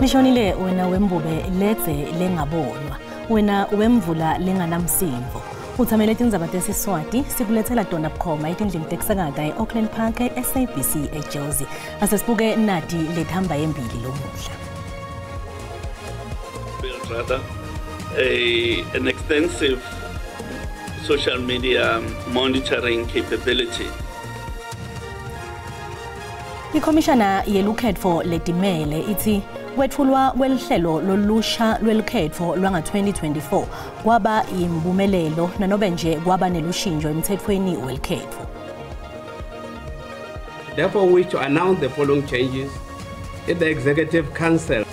lishonile wena wembube ledze lengabonwa, wena wemvula lenganamsimvo. Uthamele tindzaba tesiswati sikulethela tona bukhoma etindlini tekusakata e-Auckland Park SABC eJozi. Asesibuke nati lethamba yembili lomuhla. Build rather an extensive social media monitoring capability. Ikhomishana yelukhetfo letimele ithi kwethulwa kwelihlelo lolusha lwelukhetfo lwanga 2024 kwaba imbumelelo nanobe nje kwaba nelushinjo emthethweni welukhetfo. Therefore, we to announce the following changes in the Executive Council.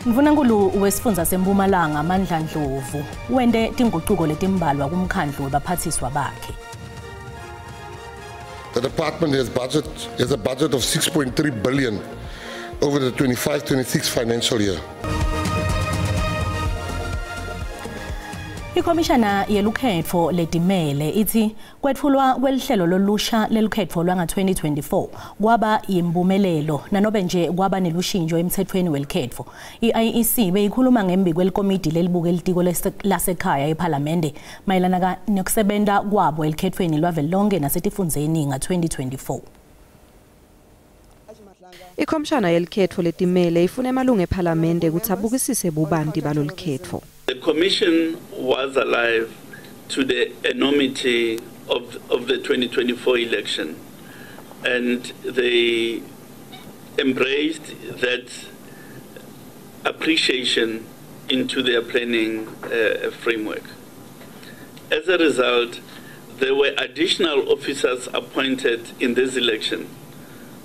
Mvunankulu wesifundza seMpumalanga Mandla Ndlovu wende tinguquko letimbalwa kumkhandlu wabaphathiswa bakhe. The department has a budget of 6.3 billion over the 25-26 financial year. Ikhomishana yelukhetfo letimele ithi kwethulwa kwelihlelo lolusha lelukhetfo lwanga 2024 kwaba imbumelelo nanobe nje kwaba nelushinjo emthethweni welukhetfo. I-IEC beyikhuluma ngembi kwelikomidi lelibuke litiko lasekhaya ePhalamende mayelana nokusebenta kwabo elikhethweni lwavelonke nasetifundzeni nga 2024. Ikhomishana yelukhetfo letimele ifuna emalungu ePhalamende ukuthi abukisise bubanti balolukhetfo. The Commission was alive to the enormity of the 2024 election, and they embraced that appreciation into their planning framework. As a result, there were additional officers appointed in this election,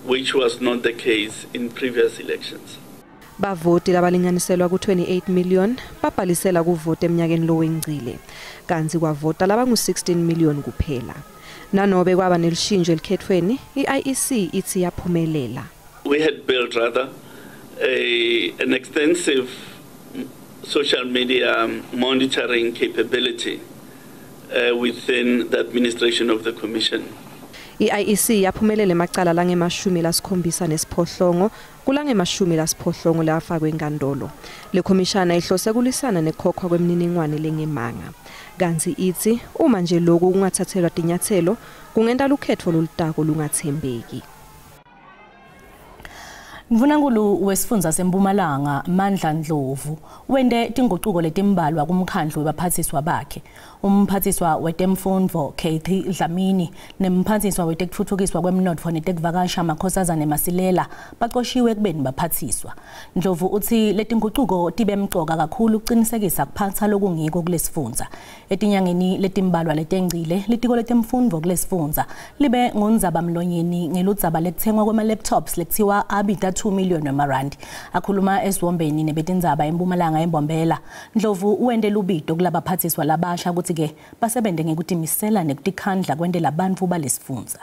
which was not the case in previous elections. Bavoti labalinganiselwa ku 28 million babhalisela kuvota eminyakeni lowengcile kanti kwavota labangu 16 million kuphela. Nanobe kwaba nelishinjo elikhethweni, i-IEC ithi yaphumelela. We had built rather an extensive social media monitoring capability within the administration of the Commission. I-IEC yaphumelele macala langemashumi lasikhombisa nesiphohlongo kulangemashumi lasiphohlongo lafakwe enkantolo. Le khomishana ihlose kulisana nekhokhwa kwemininingwane lengemanga. Kanti ithi uma nje lokhu kungathathelwa tinyathelo kungenta lukhetfo lolutako lungathembeki. Mvunankulu wesifundza seMpumalanga Mandla Ndlovu wende tinguquko letimbalwa kumkhandlu wabaphathiswa bakhe. Umphathiswa wetemfundvo Kathy Dlamini nemphathiswa wetekutfutfukiswa kwemnotfo netekuvakasha Makhosazana Masilela baqoshiwe ekubeni baphathiswa. Ndlovu uthi letinguquko tibemcoka kakhulu ukuqinisekisa kuphatha lokungiko kulesifundza. Etinyangeni letimbalwa letengcile litiko letemfundvo kulesifundza libe ngundzaba mlonyeni ngeludzaba lekuthengwa kwama-laptops lekuthiwa abita 2 million emarandi. Akhuluma esiwombeni nebetindzaba eMpumalanga eMbombela. Ndlovu wende lubito kulabaphathiswa labasha ukuthi ke basebente ngekutimisela nekutikhandla kwendela bantfu balesifundza.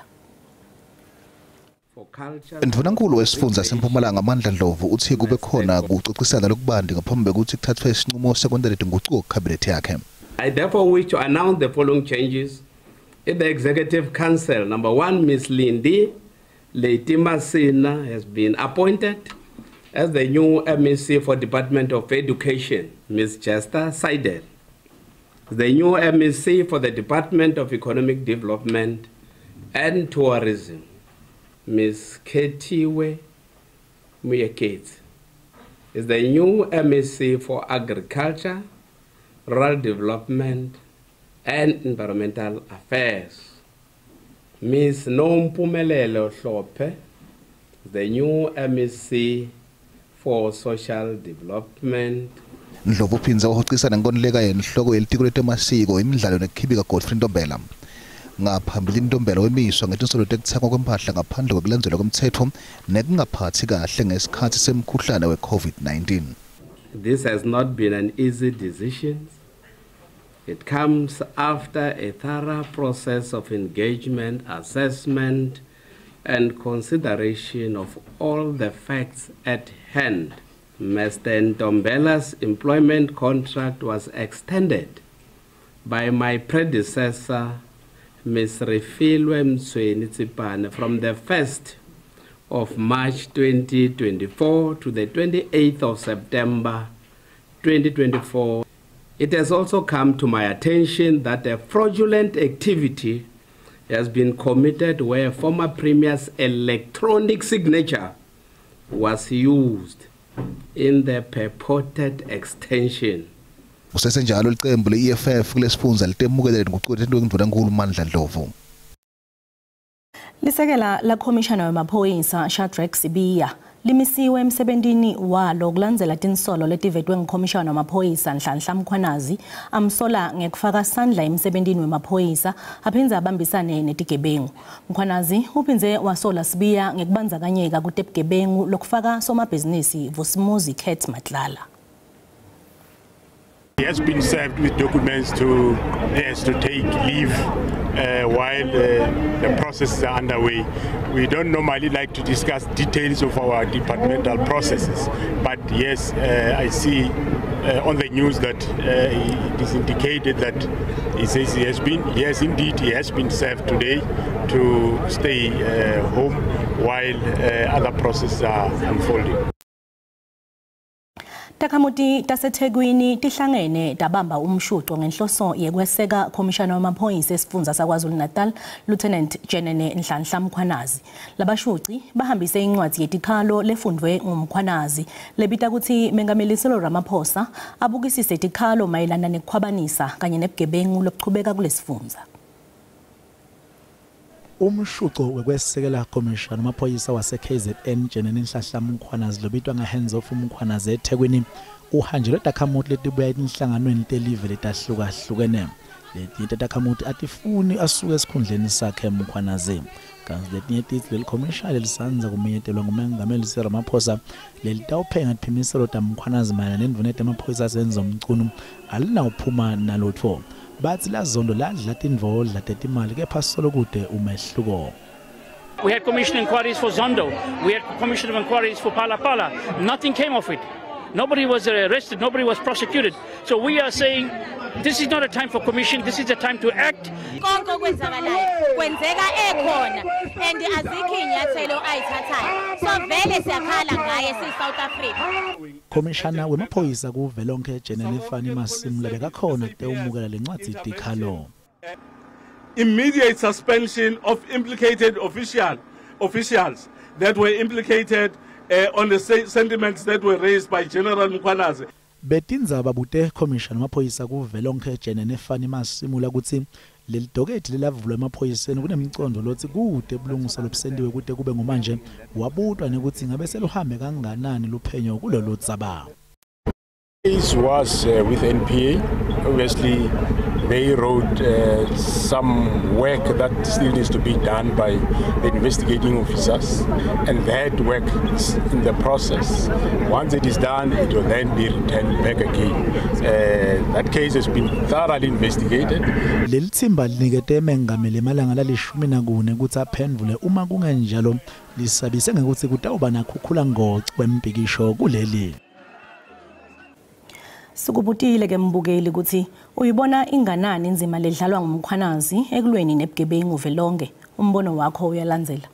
Mvunankulu wesifundza seMpumalanga Mandla Ndlovu uthi kube khona kucocisana lokubandi ngaphambi kokuthi kuthathwe isinqumo sekwendela letinguquko kucabinet yakhe. I therefore wish to announce the following changes in the Executive Council. Number 1, Ms. Lindy Leitima-Sina has been appointed as the new MEC for Department of Education. Ms. Chester Seidel, the new MEC for the Department of Economic Development and Tourism. Ms. Ketiwe Muyeketi is the new MEC for Agriculture, Rural Development and Environmental Affairs. Ms. Nompumelelo Hlope, the new MEC for Social Development. Ndlovu uphinza uhocisana nkonileka yenhloko yelitiko letemasiko imidlalo nekukhibika Godfrey Ntombela. Ngaphambili Ntombela wemiswa ngetinsolo tekuthengwa kwempahla ngaphandle kokulandzelwa komthetho nekungaphathi kahle ngesikhathi semkhuhlane we-COVID-19. This has not been an easy decision. It comes after a thorough process of engagement, assessment, and consideration of all the facts at hand. Mr. Ntombela's employment contract was extended by my predecessor, Ms. Refilwe Mtsweni Tsipane, from the 1st of March 2024 to the 28th of September 2024, it has also come to my attention that a fraudulent activity has been committed where former Premier's electronic signature was used in the purported extension. Usesenjalo iqembu le-EFF kulesifundza litemukele nguquko enduna Mandla Ndlovu. Lisekela la Commissioner wemaphoyisa Shadrack Sibiya limisiwe emsebentini walo kulandzela tinsolo letivetwe ngCommissioner wemaphoyisa Nhlanhla Mkhwanazi amsola ngekufaka sandla emsebentini wemaphoyisa aphindze abambisane netigebengu. Mkhwanazi uphinze wasola Sibiya ngekubandzakanyeka kutebugebengu lokufaka somabhizinisi Vusimuzi Kate Matlala. He has been served with documents to take leave while the processes are underway. We don't normally like to discuss details of our departmental processes, but yes, I see on the news that it is indicated that he says he has been served today to stay home while other processes are unfolding. Takhamuti taseThekwini tihlangene tabamba umshudo ngenhloso yekweseka Commissioner wamaphoyisa esifundza saKwaZulu-Natal Lieutenant General Nhlanhla Mkhwanazi. Labashuci bahambise incwadi yetikhalo lefundwe ngumkhwanazi lebita kuthi Mengameli Cyril Ramaphosa abukisise tikhalo mayelana nekukhwabanisa kanye nebugebengu lokuchubeka kulesifundza. Umshuco wekwesekela Commissioner wamaphoyisa wase-KZN General Nhlanhla Mkhwanazi lobitwa nga-Hands Off Mkhwanazi eThekwini uhanjelwe takhamuti letibuya enhlanganweni telive letahlukahlukene. Leti takhamuti atifuni asuke esikhundleni sakhe Mkhwanazi. Kanti letinye tithi leli commission lelisanza kumenyetelwa nguMengameli Cyril Ramaphosa lelitawuphenga tiphimiselo taMkhwanazi mayelana nendvuna yamaphoyisa asenza umcuno alinawuphuma nalutho. Bathi lazondo ladla tindvodla tetimali kepha solo kude umehluko. We had commission inquiries for Zondo. We had commission inquiries for Phala Phala. Nothing came of it. Nobody was arrested. Nobody was prosecuted. So we are saying this is not a time for commission. This is a time to act. Konke kwenzakalayo kwenzeka ekhona and azikho inyathelo ayithathayo. So vele siyakhala ngaye si-South Africa. Commissioner wemaphoyisa kuvelonke General Fani Masimula bekakhona kutewumukela lencwadzi tikhalo. Immediate suspension of implicated officials that were implicated on the sentiments that were raised by General Mkhwanazi. Betindzaba bute Commissioner wemaphoyisa kuvelonke General Fani Masimula kutsi leli doketi lelavulwa emaphoyiseni kunemcondo lothi kude bulungusa lobusendiwe kude kube ngomanje wabutwa nekuthi ngabe seluhambe kanganani luphenyo kulolu tsaba. Case was with NPA. Obviously, they wrote some work that still needs to be done by the investigating officers, and that work is in the process. Once it is done, it will then be returned back again. That case has been thoroughly investigated. Leli thimba linikete Mengameli malanga la-14 ukuthi aphendvule uma kungenjalo lisabise ngekuthi kutawuba nakhukhula ngoci kwempikisho kuleli. Sikubutile ke mbukeli ukuthi uyibona inganani inzima ledlalwa ngumkhwanazi ekulweni nebugebengu velonke. Umbono wakho uyalandzela.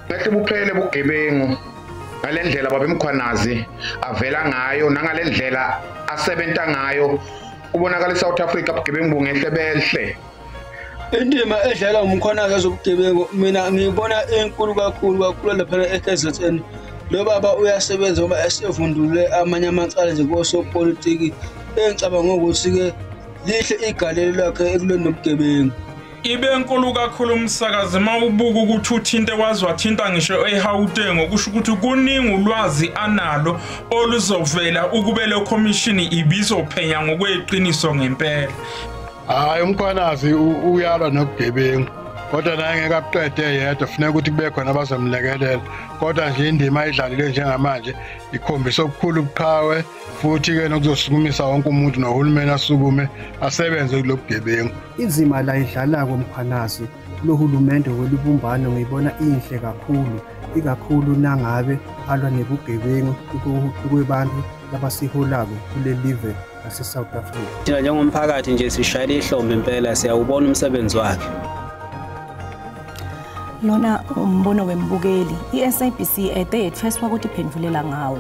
Ngathi buphele bugebengu ngalendlela babeMkhwanazi avela ngayo nangalendlela asebenta ngayo ubonakala eSouth Africa bugebengu bungehle behle. Indima edlalwa ngumkhwanazi ezobugebengu mina ngibona enkulu kakhulu lapha eKZN. Lo baba uyasebenza ngoba esevundule amanye amacala nje kosopolitiki engicabanga ukuthi ke lihle igalelo lakhe ekulweni nobugebengu. Ibe enkulu kakhulu umsakazi mawubuka ukuthi uthinte wazwathinta ngisho eHauteng okusho ukuthi kuningi ulwazi analo oluzovela ukube le commission ibizophenya ngokweqiniso ngempela. Hayi umkhwanazi uyalwa nobugebengu. Kodwa naye ngeke aqede yedwa kufanele ukuthi kube khona abazomlekelela. Kodwa nje indima ayidlalile njengamanje ikhombisa okukhulu ubuqhawe futhi ke nokuzosukumisa wonke umuntu nohulumeni asukume asebenze kulobugebengu. Inzima la idlala komkhwanazi lohulumende welibumbano ngiyibona inhle kakhulu ikakhulu nangabe alwa nebugebengu kwebantu labasiholako kule live lase South Africa. Thina njengomphakathi nje sishayela ihlombe impela siyawubona umsebenzi wakhe. Lona umbono wembukeli iSABC ede yethweswa ukuthi iphendulela ngawo.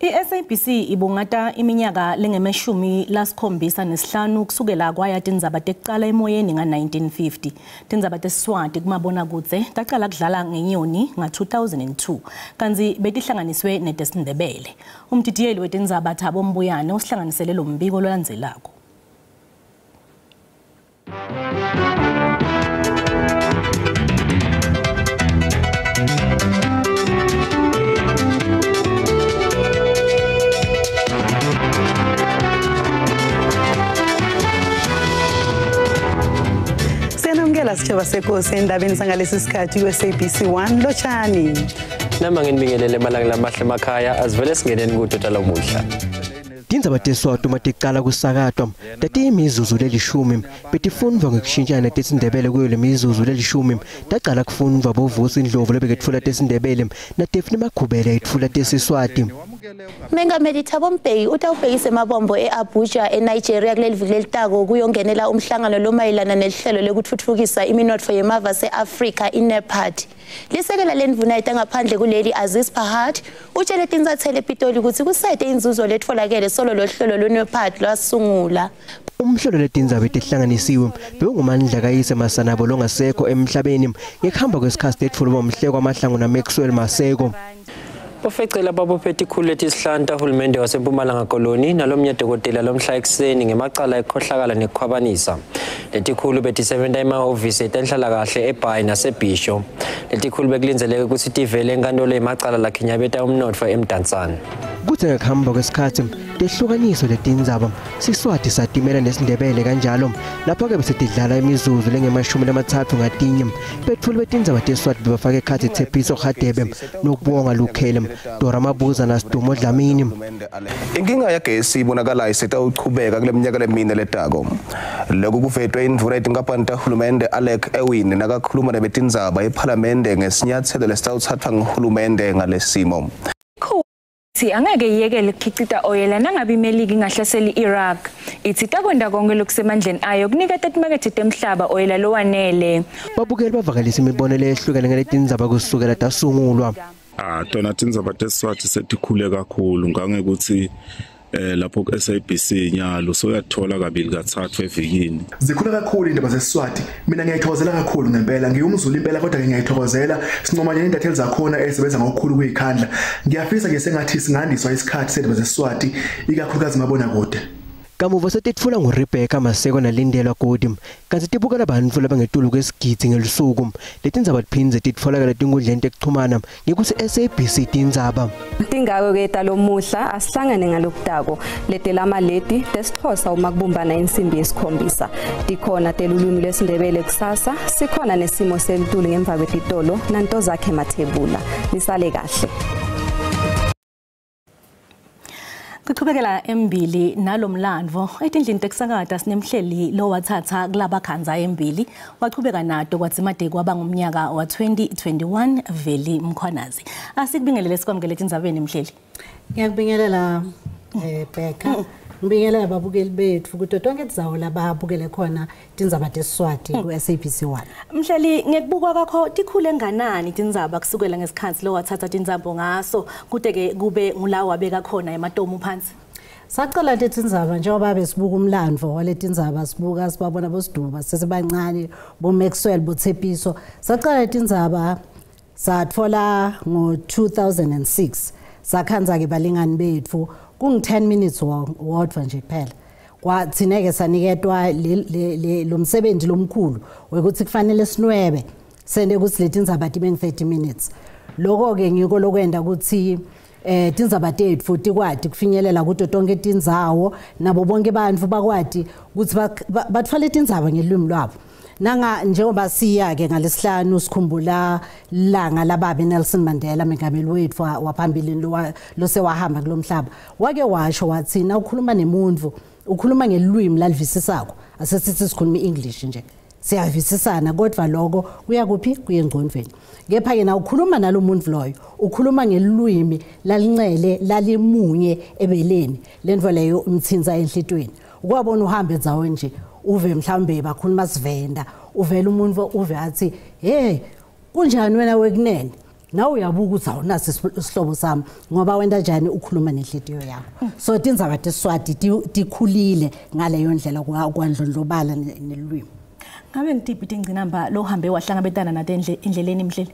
iSABC ibungata iminyaka lengemeshumi lasikhombisa nesihlanu kusukela kwaya tindzaba tekuqala emoyeni nga-1950. Tindzaba tesiswati kumabona kudze taqala kudlala ngenyoni nga-2002 kanzi betihlanganiswe netesindebele. Umdidiyeli wetindzaba Thabo Mbuyane usihlanganisele lo mbiko lolandzelako. Sitsheba sekosi endabeni sangalesi sikhathi ku-SABC 1 lotshani. Nama nginibingelele malanga lamahle emakhaya azivele singeneni kuDota lomuhla. Tindzaba tesiswati matiqala kusakatwa tati imizuzu lelishumi betifundwa ngekushintshana tesindebele kuyo lemizuzu lelishumi taqala kufundwa bovusi Ndlovu lebeketfula tesindebele naTefni Makhubela etfula tesiswati. Mengameli Thabo Mbeki utawubhekisa emabombo eAbuja eNigeria kuleli viki lelitako kuyongenela umhlangano lomayelana nehlelo lekutfutfukisa iminotfo yemava seAfrika iNEPAD. Lisekela lendvuna ngaphandle kuleli Aziz Pahad utshele tinzathele ePitoli ukuthi kusete inzuzo letfolakele solo lohlelo lweNEPAD lwasungula. Umhlolo letindzaba etihlanganisiwe bewungumandla kayise Masanabo longasekho emhlabeni ngekuhamba kwesikhathi etfulwa umhleko amaHlangu naMaxwell Maseko. Ofecela babophethe ikhulu letisihlanu tahulumende waseMpumalanga Koloni nalomnye dokotela lomhla ekuseni ngemacala ekukhohlakala nekukhwabanisa. Letikhulu betisebenza emahhovisi etenhlalakahle eBhayi naseBhisho. Letikhulu bekulinzeleke ukuthi tivele enkantolo emacala lakhinyabeta umnotfo eMdantsane. Kuthe ngekuhamba kwesikhathi tehlukaniswa letindzaba Siswati satimela nesindebele kanjalo lapho-ke besetidlala imizuzu lengemashumi ngatinye betfuli betindzaba tesiswati bebafake ekhatsi Tshepiso Radebe nokubonga Lukhele Dora Mabuza naSidumo Dlamini. Inkinga yagesi ibonakala isetawuchubeka kule minyaka lemine letako. Lokhu kuvetwe indvuna etinkampani tahulumende Alec Ewin nakakhuluma nebetindzaba ePhalamende ngesinyathelo lesitawuthathwa nguhulumende ngalesimo. Angeke yiyekele ukukhicita oyela nangabe imelika ingahlaseli Iraq. Ithi takwenda konke lokusemandleni ayo kuniketa imakethe temhlaba oyela lowanele. Babukeli bavakalisa imibonelo ehlukene ngaletindzaba kusukela tasungulwa. Tona tindzaba tesiswati setikhule kakhulu ngangekuthi lapho ku-SABC nyalo soyathola kabili kathathu evikini. Zikhula kakhulu indaba zesiswati. Mina ngiyayithokozela kakhulu ngempela. Ngiyumzulu impela kodwa ngiyayithokozela. Sincoma nje intatheli zakhona ezisebenza ngokukhulu kuyikhandla. Ngiyafisa ke sengathi singandiswa isikhathi sendaba zesiswati ikakhulukazi mabona kude. Kamuva setitfula nguRebecca Maseko naLindelwa Godi kanti tibukela bantfu labangetulu kwesigidi ngelusuku letindzaba tiphindze titfolakala tinkundleni tekuchumana ngekutsi SABC tindzaba tingako ke talomuhla asihlangane ngalokutako letelama leti tesixhosa uma kubumbana insimbi yesikhombisa tikhona telulwimi lesindebele kusasa sikhona nesimo selituli ngemva kwetitolo nanto zakhe mathebula nisale kahle. Kuchubekela embili nalomlandvo etindlini tekusakata sinemhleli lo wathatha kulaba khanza embili wachubeka nato kwaTsimade kwaba ngumnyaka wa 2021 Veli Mkhwanazi. Asikubingelele sikwamukele tindzabeni mhleli. Ngiyakubingelela Bheka. Ngibingelela babukeli bethu ukuthi tonke tidzawo lababukele khona tindzaba tesiswati ku-SABC 1. Mhleli ngekubukwa kwakho tikhule nganani tindzaba kusukela ngesikhathi lo wathatha tindzaba ngaso kude ke kube ngulawo wabeka khona ematomu phansi. Saqala tindzaba njengoba besibuka umlandvo waletindzaba sibuka sibabona boSidumo sesebancane boMaxwell boTshepiso. Saqala tindzaba satfola ngo-2006 sakhanza ke balingani bethu kung 10 minutes wodwa nje kuphela. Kwathineke saniketwa lo msebenzi lomkhulu wekuthi kufanele sinwebe sende ukuthi letindzaba tibe 30 minutes. Lokho ke ngiko lokwenda ukuthi tindzaba tethu tikwati kufinyelela kuto tonke tindzawo nabo bonke bantfu bakwati ukuthi batfale tindzaba ngelimi lwabo. Nanga njengoba siya ke ngalesihlanu sikhumbula langa lababe Nelson Mandela mengameli wethu waphambili lo sewahamba kulomhlaba wake washo wathi na ukhuluma nemuntu ukhuluma ngelulwimi lalivisisako asesithi sikhuluma iEnglish nje siyavisisana kodwa lokho kuya kuphi kuye engqondweni kepha yena ukhuluma nalomuntu loyo ukhuluma ngelulwimi lalincele lalimunye ebeleni lendvo leyo umthinza enhlitweni ukwabona uhambe enzaweni nje uve mhlambe bakhuluma sivenda uvela umuntu uve athi hey kunjani wena wekunene nawe uyabuka ukuthi awunaso isihlobo sami ngoba wenda njani ukhuluma nenhlitiyo yakho so tindzaba teSiswati tikhulile ngaleyo ndlela kwandlondlobala nelulwimi. Ngabe ngitiphi tingcinamba lo hambe wahlangabetana nato endleleni Mhleli?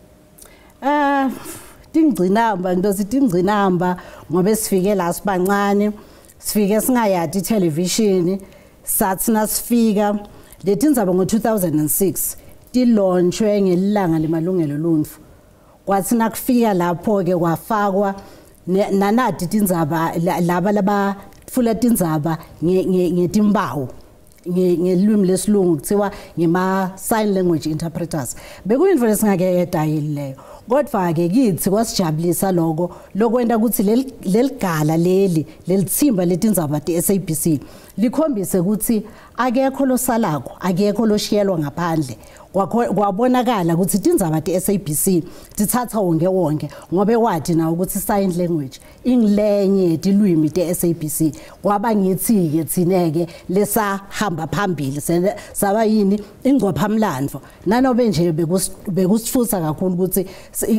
Tingcinamba ndosi tingcinamba ngoba sifike la sibancane sifike singayadi television sathi nasifika letindzaba ngo2006 tilaunchwe ngelanga lemalungelo oluntu kwathi nakufika lapho ke kwafakwa nanadi tindzaba laba fula tindzaba ngetimbawu ngelimi lesilungu kuthiwa ngema sign language interpreters bekuyinto lesingake edayileyo kodwa ke kithi kwasijabulisa lokwenda ukuthi leligala lelithimba letindzaba teSABC likhombise ukuthi akekho losalako akekho loshiyelwa ngaphandle kwabonakala ukuthi tindzaba teSABC tithatha wonke ngobe wathi na ukuthi sign language inglenye tilwimi teSABC kwaba ngithi ke thineke lesahamba phambili saba yini ingcophamlandvo nanobe nje bekusifutsa kakhulu ukuthi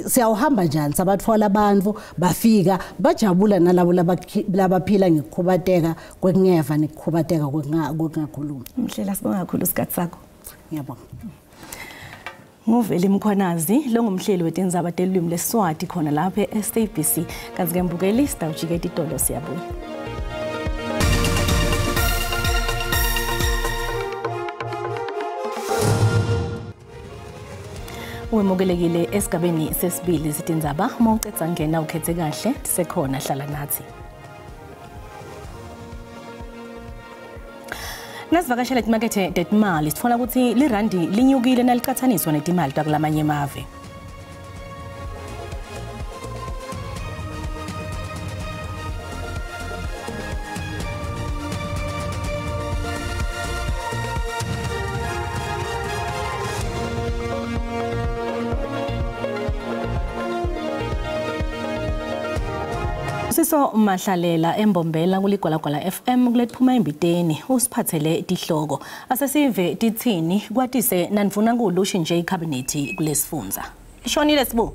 siyawuhamba njani sabathola abantu bafika bajabula nalabo labaphila ngekukhubateka kwekungeva nekukhubateka kwekungakhulumi. Mhlela sibonga kakhulu isikhathi sakho. Ngiyabonga. Nguveli Mkhwanazi lo ngumhleli wetindzaba telulwimi leSiswati khona lapha eSABC kanti ke mbukeli sitawujike itolo siyabuya. Uwemukelekile esigabeni sesibili sitindzaba mawucetha ngena ukhethe kahle sisekhona hlala nathi. Nasivakashela emakethe tetimali sifuna ukuthi lirandi linyukile nalicathaniswa netimali takulamanye emave. Siso Mahlalela embombela kuligwalagwala FM kulethuma embiteni usiphathele tihloko asesive tithini kwatise nanifuna kulusha nje icabinet kulesifundza. Ishonile sibu.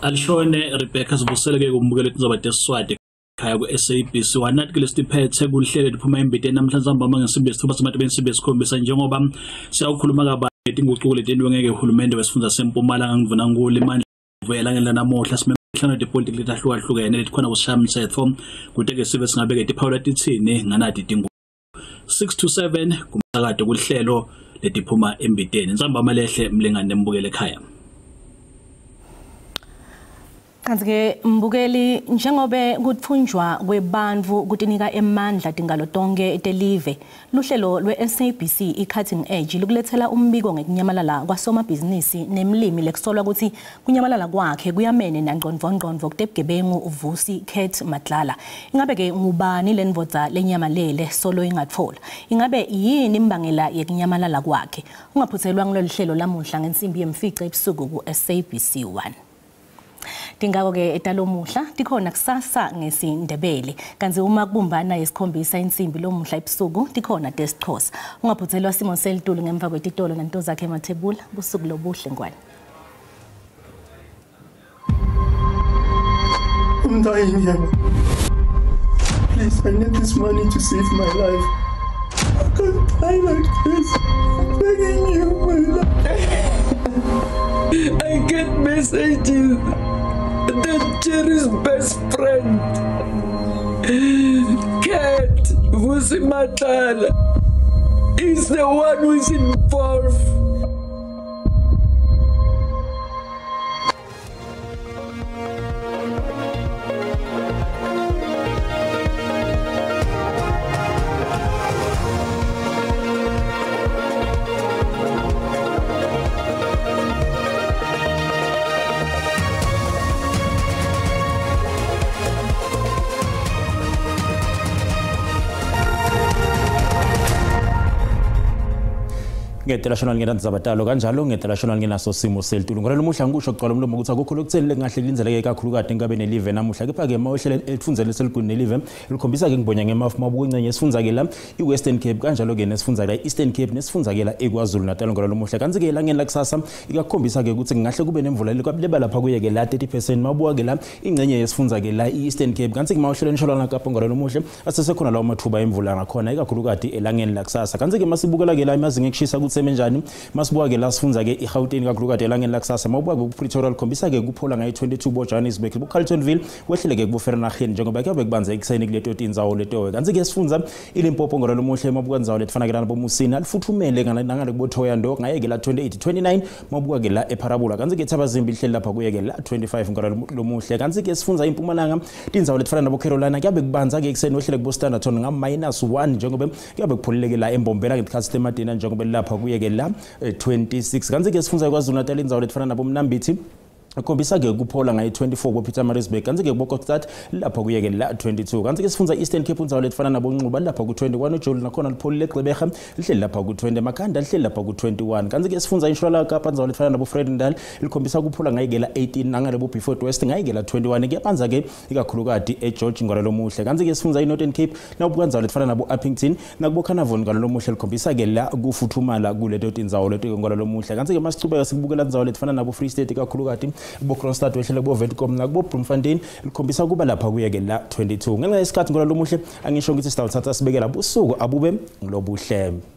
Alishone Rebecca sibuseleke kumbukela tindzaba teSiswati khaya ku-SABC wanathi ke lesiphethe kuhlelo liphuma embiteni namhlanje ambama ngesibesi thuba simathi bensibesi khombisa njengoba siyawukhuluma kabanzi tinguquko letiniwe ngeke uhulumende wesifundza seMpumalanga ngivuna ngule manje vela ngela namuhla simehlana depolitiki letahlukahlukene letikhona kusishaya umthetho kuteke sive singabeke tiphawula tithini nganati tingu 627 kumsakade kuhlelo letiphuma embiteni nzamba amalehle mlengane mbukele ekhaya. Kanti ke mbukeli njengobe kuthunjwa kwebantfu kutinika emandla tingalo tonke telive luhlelo lwe-SABC i-Cutting Edge lukulethela umbiko ngekunyamalala kwasomabhizinisi nemlimi lekusolwa ukuthi kunyamalala kwakhe kuyamene nangqondvongqondvo kutebugebengu uVusi Kate Madlala. Ingabe ke ngubani lenvodza lenyamalele solo ingatfola ingabe yini imbangela yekunyamalala kwakhe ungaphuthelwa ngilolu hlelo lamuhla ngensimbi yemfica ebusuku ku-SABC 1. Tingako ke etalomuhla tikhona kusasa ngesindebele kanti uma kubumbana yesikhombisa insimbi lomuhla ebusuku tikhona desixhosa ungaphuthelwa Simo Selitulu ngemva kwetitolo nanto zakhe emathebula busuku lobuhle ngwane. I'm dying here. Please, I need this money to save my life. I can't die like this. I'm begging you, my love. I get messages that Jerry's best friend, Kate Vusi Madlala, is the one who is involved. Ngedelational ngeNdzabatalo kanjalo ngedelational ngenaso simo selitulo ngolelo muhla ngisho kuqala umlomo ukuthi akukho lokutheni lengahle linzeleke kakhulukazi engabe nelive namuhla kepha ke mawuhlele elifundzele seliguni nelive likhombisa ke ngibonya ngemafu mabuku ingcenye esifundza ke la iWestern Cape kanjalo ke nesifundza la Eastern Cape nesifundza ke la eKwaZulu Natal ngolelo muhla kanti ke la ngeni la kusasa ikakhombisa ke ukuthi ngahle kube nemvula leba lapha kuye ke la 30% mabuka ke la ingcenye yesifundza ke la Eastern Cape kanti ke mawuhlele eNtshonalanga Kapa ngolelo muhla asesekhona lawo mathuba emvula ngakhona ikakhulukazi elangeni la kusasa kanti ke masibukela ke la imazinga ekushisa ukuthi semenjani masibuka ke la sifundza ke iGauteng kakhulukazi elangeni la kusasa mabuka ke kuPretoria likhombisa ke kuphola ngayi 22 bo Johannesburg bo Carletonville wehlele ke ku Vereeniging njengoba ke bekubanza ekuseni kuleto tindzawo leto kanti ke sifundza iLimpopo ngolelo muhle mabuka indzawo letfana ke lana boMusini alifuthumele ngale kuboThoyando ngaye ke la 28-29 mabuka ke la ePharabola kanti ke Thabazimbi lihleli lapha kuye ke la 25 ngolelo muhle kanti ke sifundza iMpumalanga tindzawo letfana nabo Carolina kuyabe kubanza ke ekuseni wehlele ku Standerton nga -1 njengoba kuyabe kupholile ke la eMbombela ngesikhathi seMadina njengoba lapha kuye ke la 26 kanti ke sifundza kwaZulu Natal indzawo letfana nabo Mnambithi akhombisa ke kuphola ngayi 24 bo Pietermaritzburg kanti ke boKokstad lapha kuye ke la 22 kanti ke sifundza Eastern Cape indzawo letfana nabo Nxuba lapha ku 21 uJoel nakhona lipholile eGqeberha lihleli lapha ku 20 Makhanda lihleli lapha ku 21 kanti ke sifundza iNtshonalanga Kapa indzawo letfana nabo Vredendal likhombisa kuphola ngayi ke la 18 nangale bo Beaufort West ngayi ke la 21 kuyabanza ke ikakhulukazi eGeorge ngolelo muhle kanti ke sifundza iNorthern Cape nakubuka indzawo letfana nabo Uppington nakubo Carnarvon ngolelo muhle likhombisa ke la kufuthumala kuleto tindzawo leto ngolelo muhle kanti ke masicubeka sikubukela indzawo letfana nabo Free State ikakhulukazi bo Kroonstad wehlele bo Witkom nakubo Bloemfontein likhombisa kuba lapha kuye ke la 22 ngenxa yesikhathi ngolelo muhle angisho ukuthi sitawuthatha sibekela busuku abube ngilobuhle